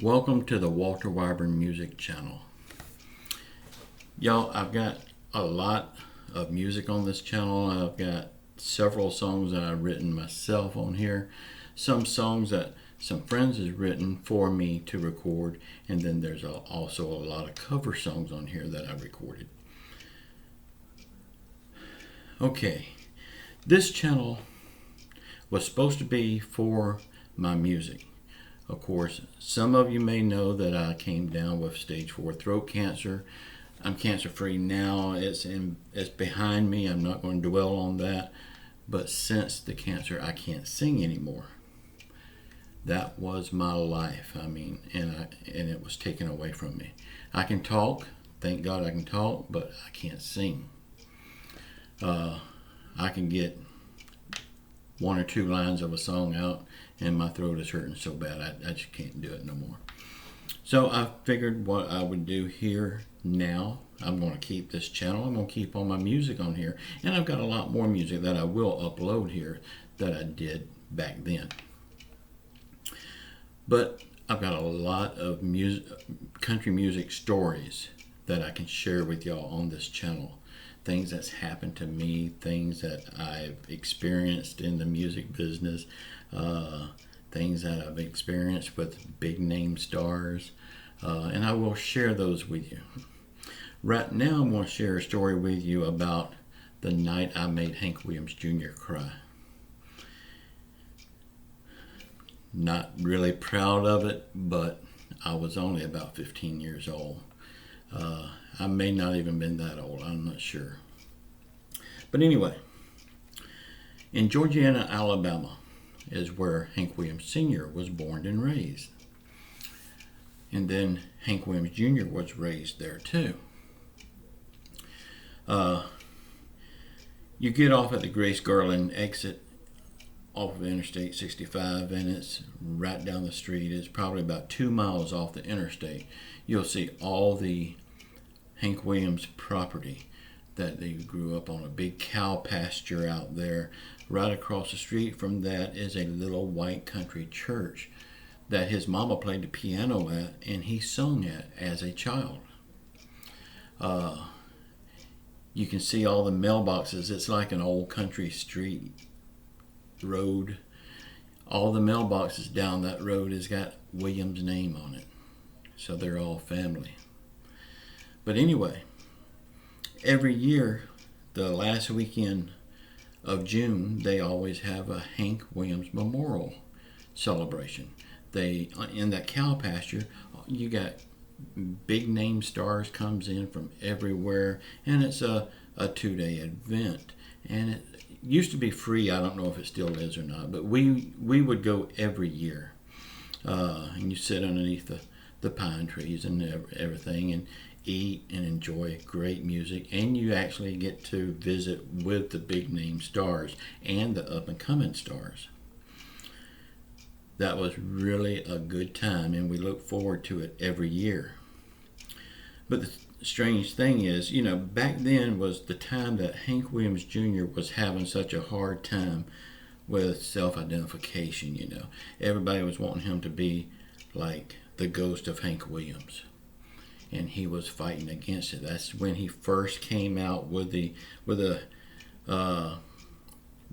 Welcome to the Walter Weyburn Music Channel. Y'all, I've got a lot of music on this channel. I've got several songs that I've written myself on here. Some songs that some friends has written for me to record. And then there's also a lot of cover songs on here that I recorded. Okay, this channel was supposed to be for my music. Of course, some of you may know that I came down with stage 4 throat cancer. I'm cancer free now. It's behind me. I'm not going to dwell on that. But since the cancer, I can't sing anymore. That was my life. I mean, and it was taken away from me. I can talk. Thank God I can talk, but I can't sing. I can get 1 or 2 lines of a song out and my throat is hurting so bad I just can't do it no more. So I figured what I would do here now, I'm going to keep this channel. I'm going to keep all my music on here, and I've got a lot more music that I will upload here that I did back then. But I've got a lot of country music stories that I can share with y'all on this channel. Things that's happened to me, things that I've experienced in the music business, things that I've experienced with big name stars, and I will share those with you. Right now I'm going to share a story with you about the night I made Hank Williams Jr. cry. Not really proud of it, but I was only about 15 years old. I may not even been that old, I'm not sure. But anyway, in Georgiana, Alabama is where Hank Williams Sr. was born and raised. And then Hank Williams Jr. was raised there too. You get off at the Grace Garland exit off of Interstate 65, and it's right down the street. It's probably about 2 miles off the interstate. You'll see all the Hank Williams property that they grew up on, a big cow pasture out there. Right across the street from that is a little white country church that his mama played the piano at and he sung at as a child. You can see all the mailboxes. It's like an old country street road. All the mailboxes down that road has got Williams' name on it. So they're all family. But anyway, every year, the last weekend of June, they always have a Hank Williams Memorial celebration. In that cow pasture, you got big name stars comes in from everywhere, and it's a 2-day event. And it used to be free. I don't know if it still is or not, but we would go every year. And you sit underneath the pine trees and everything, and eat and enjoy great music, and you actually get to visit with the big name stars and the up and coming stars. That was really a good time, and we look forward to it every year. But the strange thing is, back then was the time that Hank Williams Jr. was having such a hard time with self-identification. Everybody was wanting him to be like the ghost of Hank Williams, and he was fighting against it. That's when he first came out with the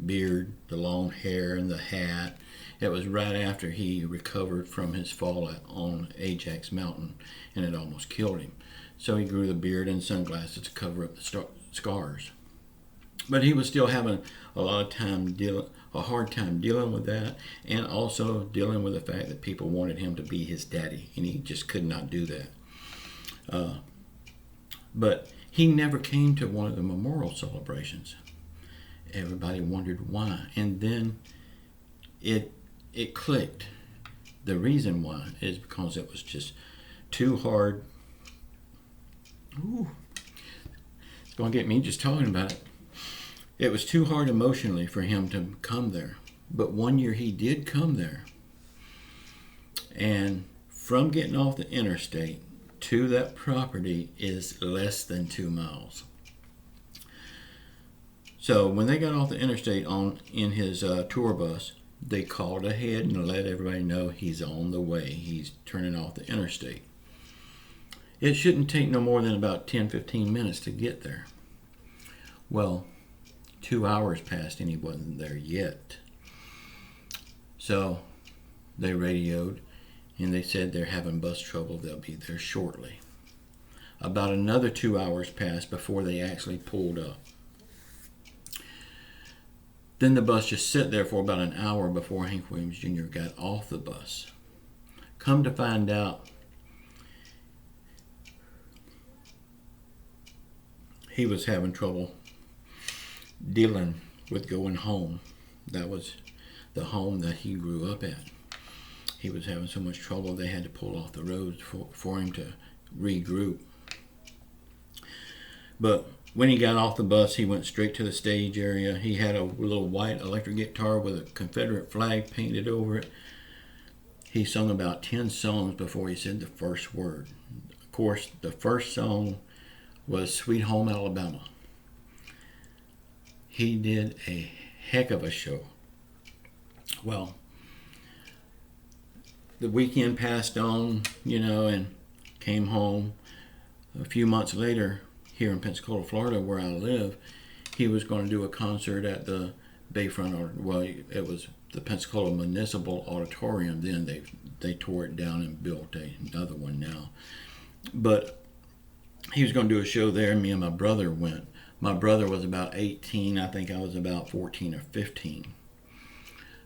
beard, the long hair, and the hat. It was right after he recovered from his fall on Ajax Mountain, and it almost killed him. So he grew the beard and sunglasses to cover up the scars. But he was still having a hard time dealing with that, and also dealing with the fact that people wanted him to be his daddy, and he just could not do that. But he never came to one of the memorial celebrations. Everybody wondered why, and then it clicked. The reason why is because it was just too hard. Ooh, it's going to get me just talking about it. It was too hard emotionally for him to come there. But one year he did come there. And from getting off the interstate to that property is less than 2 miles. So when they got off the interstate in his tour bus, they called ahead and let everybody know he's on the way. He's turning off the interstate. It shouldn't take no more than about 10-15 minutes to get there. Well, 2 hours passed and he wasn't there yet. So they radioed and they said they're having bus trouble. They'll be there shortly. About another 2 hours passed before they actually pulled up. Then the bus just sat there for about an hour before Hank Williams Jr. got off the bus. Come to find out, he was having trouble dealing with going home. That was the home that he grew up at. He was having so much trouble they had to pull off the roads for him to regroup. But when he got off the bus, he went straight to the stage area. He had a little white electric guitar with a Confederate flag painted over it. He sung about 10 songs before he said the first word. Of course, the first song was Sweet Home Alabama. He did a heck of a show. Well, the weekend passed on, and came home. A few months later, here in Pensacola, Florida, where I live, he was going to do a concert at the Bayfront, well, it was the Pensacola Municipal Auditorium. Then they tore it down and built another one now. But he was going to do a show there. Me and my brother went. My brother was about 18. I think I was about 14 or 15.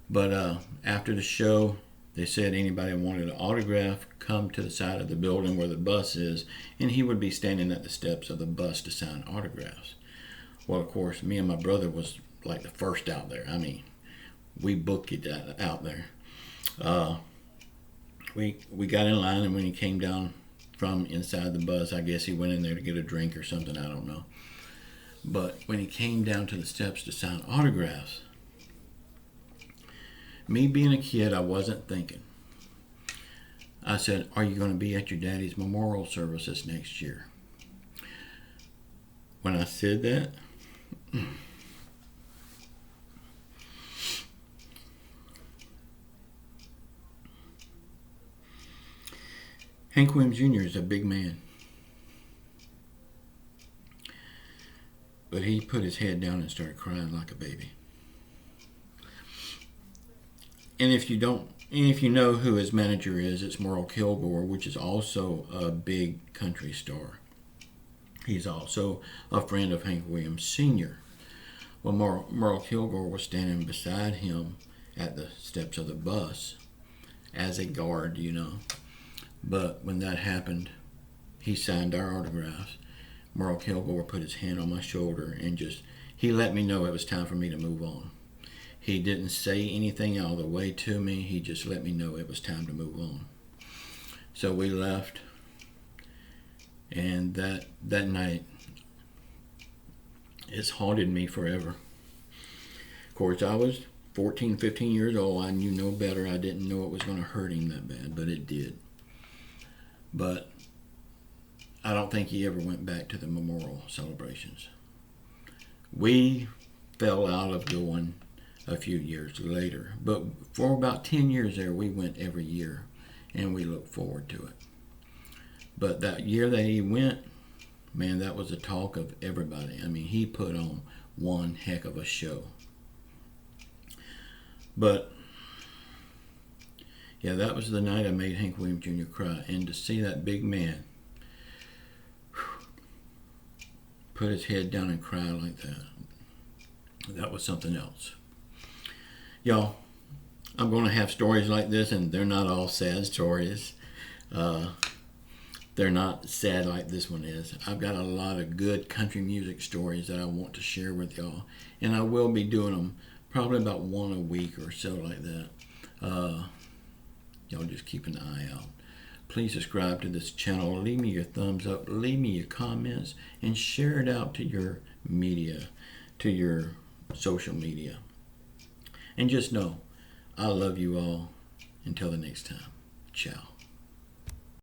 But after the show, they said anybody wanted an autograph, come to the side of the building where the bus is, and he would be standing at the steps of the bus to sign autographs. Well, of course, me and my brother was like the first out there. I mean, we booked it out there. We got in line, and when he came down from inside the bus, I guess he went in there to get a drink or something, I don't know. But when he came down to the steps to sign autographs, me being a kid, I wasn't thinking. I said, "Are you going to be at your daddy's memorial service this next year?" When I said that, Hank Williams Jr. is a big man. But he put his head down and started crying like a baby. And if you know who his manager is, it's Merle Kilgore, which is also a big country star. He's also a friend of Hank Williams Sr. Well, Merle Kilgore was standing beside him at the steps of the bus as a guard, But when that happened, he signed our autographs. Merle Kilgore put his hand on my shoulder and he let me know it was time for me to move on. He didn't say anything all the way to me. He just let me know it was time to move on. So we left. And that night, it's haunted me forever. Of course, I was 14, 15 years old. I knew no better. I didn't know it was going to hurt him that bad, but it did. But I don't think he ever went back to the memorial celebrations. We fell out of going a few years later. But for about 10 years there, we went every year, and we looked forward to it. But that year that he went, man, that was the talk of everybody. I mean, he put on one heck of a show. But, yeah, that was the night I made Hank Williams Jr. cry. And to see that big man put his head down and cry like that was something else. Y'all, I'm going to have stories like this, and they're not all sad stories. They're not sad like this one is. I've got a lot of good country music stories that I want to share with y'all, and I will be doing them probably about one a week or so like that. Y'all just keep an eye out. Please subscribe to this channel. Leave me your thumbs up. Leave me your comments, and share it out to your media, to your social media. And just know, I love you all. Until the next time, ciao.